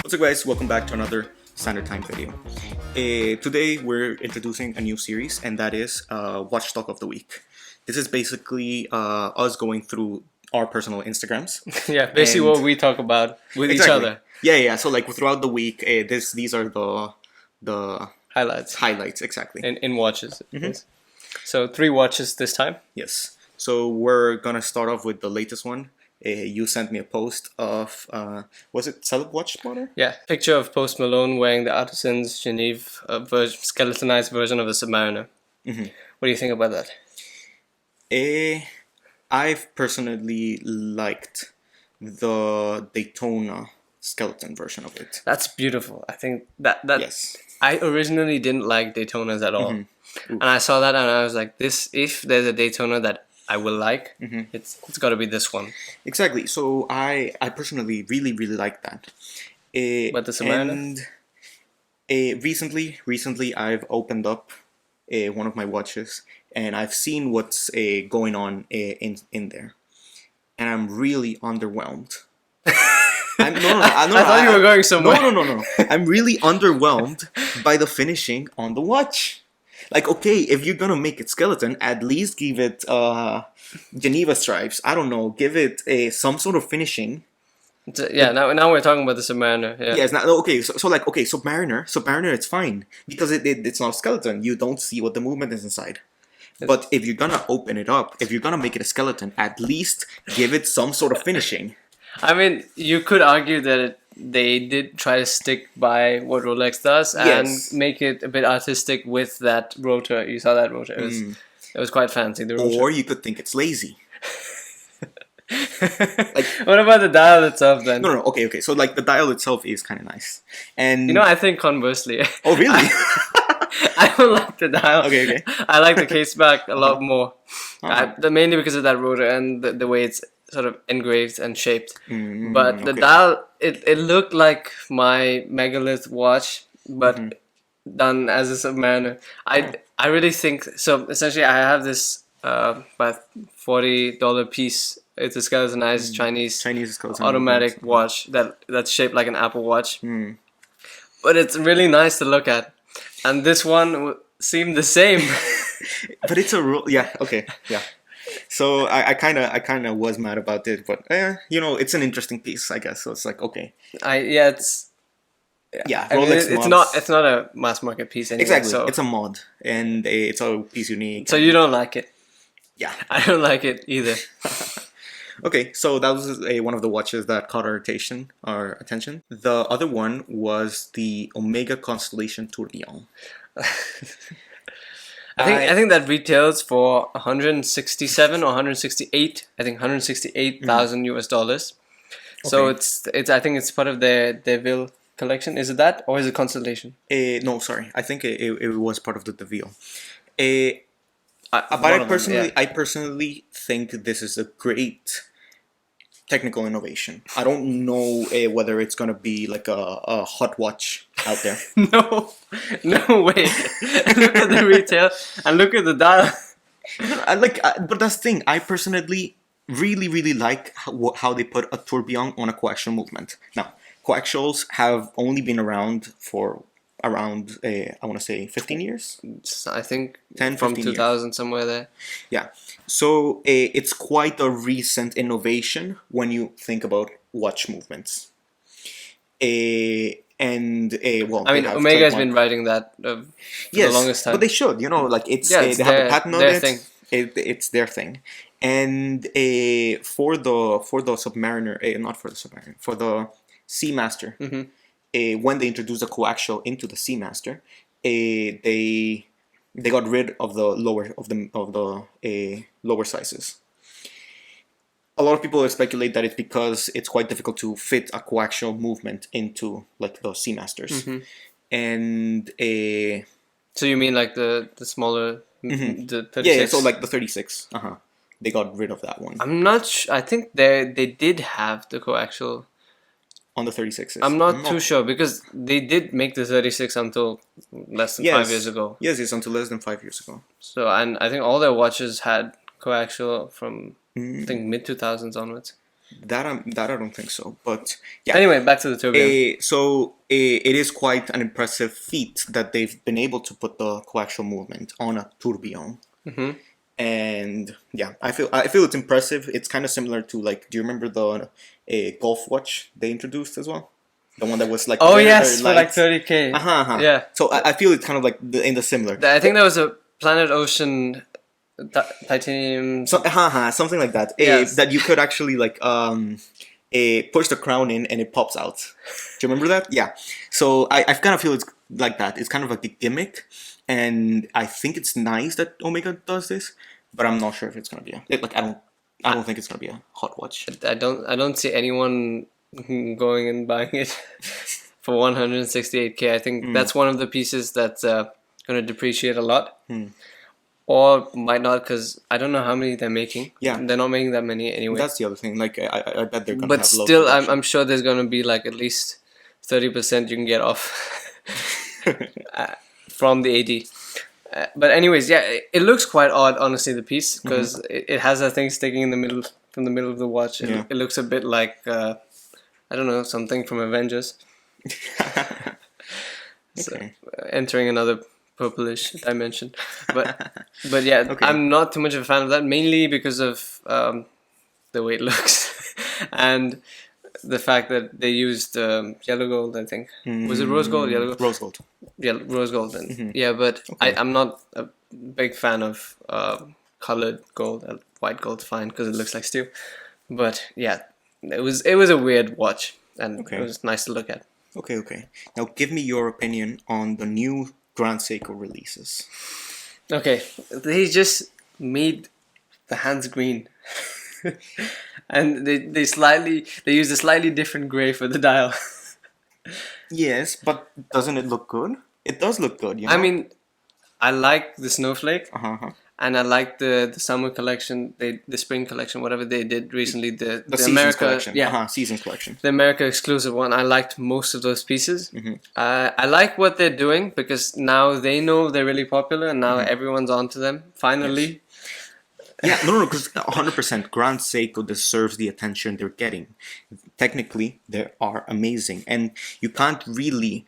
What's up guys, welcome back to another Standard Time video. Today we're introducing a new series, and that is Watch Talk of the Week. This is basically us going through our personal Instagrams. Yeah, basically what we talk about with each other. Yeah. So like throughout the week, these are the Highlights exactly. in watches. So 3 watches this time. Yes. So we're gonna start off with the latest one. You sent me a post of, was it Celeb Watch Spotter? Yeah, picture of Post Malone wearing the Artisans Geneve skeletonized version of the Submariner. What do you think about that? I've personally liked the Daytona skeleton version of it. That's beautiful. I think that Yes. I originally didn't like Daytonas at all. And I saw that and I was like, if there's a Daytona that I will like, it's got to be this one. Exactly. So I personally really like that. But the Submariner? And recently I've opened up one of my watches, and I've seen what's going on in there, and I'm really underwhelmed. I thought you were going somewhere. No. I'm really underwhelmed by the finishing on the watch. Like, okay, if you're gonna make it skeleton, at least give it Geneva stripes. I don't know, give it some sort of finishing. Yeah, now we're talking about the Submariner. Yeah, it's not okay. So Submariner, it's fine because it's not a skeleton. You don't see what the movement is inside. But if you're gonna open it up, if you're gonna make it a skeleton, at least give it some sort of finishing. I mean, you could argue that they did try to stick by what Rolex does and make it a bit artistic with that rotor. You saw that rotor. It was quite fancy. The rotor. Or you could think it's lazy. What about the dial itself then? No. Okay. So like the dial itself is kind of nice, and I think conversely. Oh really? I don't like the dial. Okay. I like the case back a lot more. Mainly because of that rotor and the way it's sort of engraved and shaped. But the dial, it looked like my megalith watch, but done as a Submariner. I really think so. Essentially, I have this about $40 piece. It's a skeletonized Chinese automatic watch that's shaped like an Apple Watch. But it's really nice to look at, and this one seemed the same. But it's a okay. So I kind of was mad about it, but it's an interesting piece, I guess. So it's like, okay. It's not a mass market piece anyway. Exactly. So. It's a mod, and it's a piece unique. So you don't like it? Yeah. I don't like it either. Okay, so that was one of the watches that caught our attention. The other one was the Omega Constellation Tourbillon. I think that retails for 167 or 168. I think 168,000 US dollars. So it's I think it's part of their Ville collection. Is it that, or is it Constellation? No, sorry. I think it was part of the Ville. I personally think this is a great technical innovation. I don't know whether it's gonna be like a hot watch out there. No way. Look at the retail and look at the dial. But that's the thing. I personally really like how they put a tourbillon on a coaxial movement. Now, coaxials have only been around for around I want to say 15 years. I think 10 from 2000 years. Somewhere there. Yeah. So it's quite a recent innovation when you think about watch movements. I mean, Omega has been writing that for the longest time. But they should, they have a patent on it. It's their thing. And for the Submariner, not for the Submariner, for the Seamaster, when they introduced the coaxial into the Seamaster, they got rid of the lower sizes. A lot of people speculate that it's because it's quite difficult to fit a coaxial movement into like the Seamasters. And so you mean like the smaller the 36? Yeah, so like the 36. They got rid of that one. I'm not I think they did have the coaxial on the 36s. I'm not too sure because they did make the 36 until less than 5 years ago. Yes, until less than 5 years ago. So, and I think all their watches had coaxial from I think mid 2000s onwards. That I don't think so. But yeah. Anyway, back to the tourbillon. It is quite an impressive feat that they've been able to put the coaxial movement on a tourbillon. And yeah, I feel it's impressive. It's kind of similar to, like, do you remember the golf watch they introduced as well? The one that was like very, yes, very for like 30K. Yeah. So I feel it's kind of like in the similar. I think there was a Planet Ocean titanium. Something like that. Yes. That you could actually like push the crown in and it pops out. Do you remember that? Yeah. So I kind of feel it's like that. It's kind of like a gimmick, and I think it's nice that Omega does this, but I'm not sure if it's gonna be I don't think it's gonna be a hot watch. I don't see anyone going and buying it for 168K. I think that's one of the pieces that's gonna depreciate a lot. Or might not, because I don't know how many they're making. Yeah, they're not making that many anyway. That's the other thing. Like I bet they're gonna. But have still, I'm sure there's gonna be like at least 30% you can get off from the AD. But anyways, yeah, it looks quite odd, honestly, the piece, because it has that thing sticking in the middle from the middle of the watch. It looks a bit like I don't know, something from Avengers. So, entering another purplish dimension, but yeah, I'm not too much of a fan of that, mainly because of the way it looks and the fact that they used yellow gold. I think was it rose gold, yellow gold? Rose gold. Yeah, rose gold. Yeah, but I'm not a big fan of colored gold. White gold's fine because it looks like steel, but yeah, it was a weird watch, and it was nice to look at. Okay. Now give me your opinion on the new Grand Seiko releases. Okay, they just made the hands green, and they use a slightly different gray for the dial. Yes, but doesn't it look good? It does look good. You know? I mean, I like the snowflake, and I like the summer collection, the spring collection, whatever they did recently, the America collection, seasons collection, the America exclusive one. I liked most of those pieces. I like what they're doing because now they know they're really popular, and now everyone's onto them finally. Yes. Yeah, no, because 100% Grand Seiko deserves the attention they're getting. Technically, they are amazing, and you can't really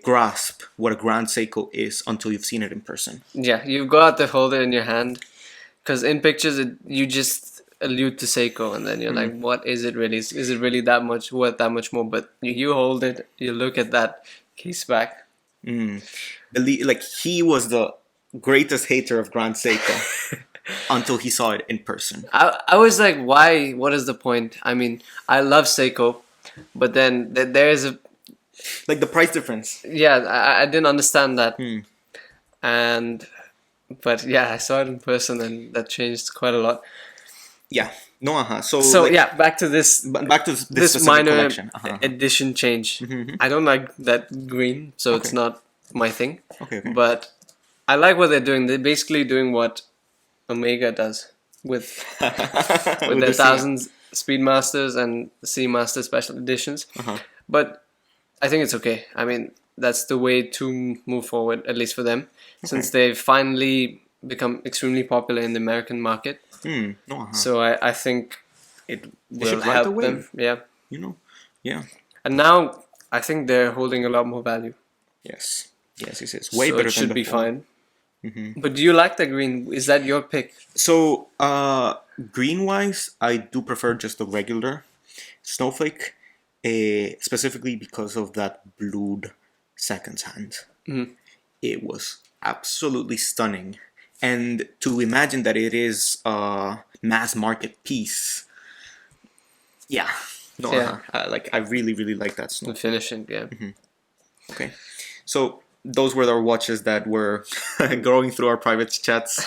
grasp what a Grand Seiko is until you've seen it in person. Yeah, you've got to hold it in your hand, because in pictures you just allude to Seiko, and then you're like, what is it really? Is it really that much worth that much more? But you hold it, you look at that case back. Like, he was the greatest hater of Grand Seiko until he saw it in person. I was like, why? What is the point? I mean, I love Seiko, but then there is a like the price difference. Yeah, I didn't understand that. But yeah, I saw it in person, and that changed quite a lot. Yeah. No, So like, yeah, back to this minor collection. Edition change. I don't like that green, so it's not my thing. Okay. But I like what they're doing. They're basically doing what Omega does with their 1000 Speedmasters and Seamaster special editions. But I think it's okay. I mean, that's the way to move forward, at least for them, since they've finally become extremely popular in the American market. So I think it will help them. Yeah. You know, yeah. And now I think they're holding a lot more value. Yes. It's way better than before. It should be fine. But do you like the green? Is that your pick? So, green-wise, I do prefer just the regular snowflake, specifically because of that blued seconds hand. It was absolutely stunning. And to imagine that it is a mass market piece, like I really, really like that snowflake. The finishing, yeah. Okay, so those were our watches that were going through our private chats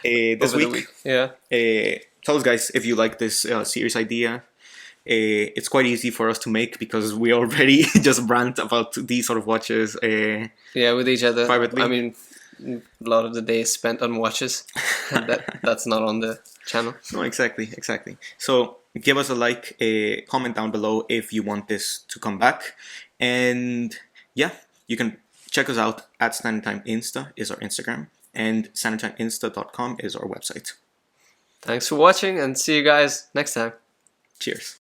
this week. Yeah. Tell us, guys, if you like this series idea. It's quite easy for us to make because we already just rant about these sort of watches. With each other. Privately. I mean, a lot of the day is spent on watches. That's not on the channel. No, exactly. So give us a like, a comment down below if you want this to come back. And yeah, you can check us out at Standing Time Insta is our Instagram, and standingtimeinsta.com is our website. Thanks for watching, and see you guys next time. Cheers.